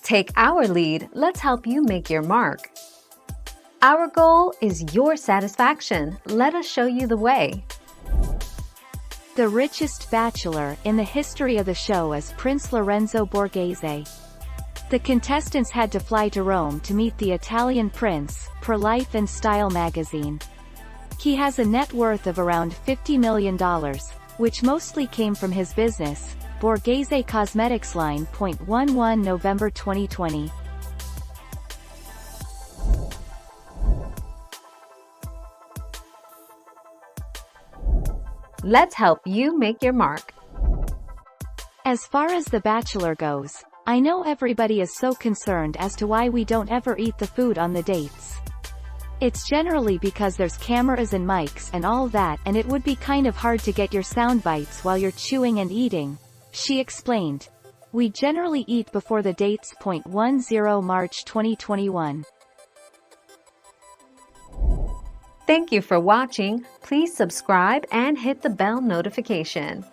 Take our lead, let's help you make your mark. Our goal is your satisfaction. Let us show you the way. The richest bachelor in the history of the show is Prince Lorenzo Borghese. The contestants had to fly to Rome to meet the Italian prince, per Life and Style magazine. He has a net worth of around $50 million, which mostly came from his business, Borghese Cosmetics line. 11 November 2020. Let's help you make your mark. As far as The Bachelor goes, I know everybody is so concerned as to why we don't ever eat the food on the dates. It's generally because there's cameras and mics and all that, and it would be kind of hard to get your sound bites while you're chewing and eating, she explained. We generally eat before the dates. 10 March 2021. Thank you for watching. Please subscribe and hit the bell notification.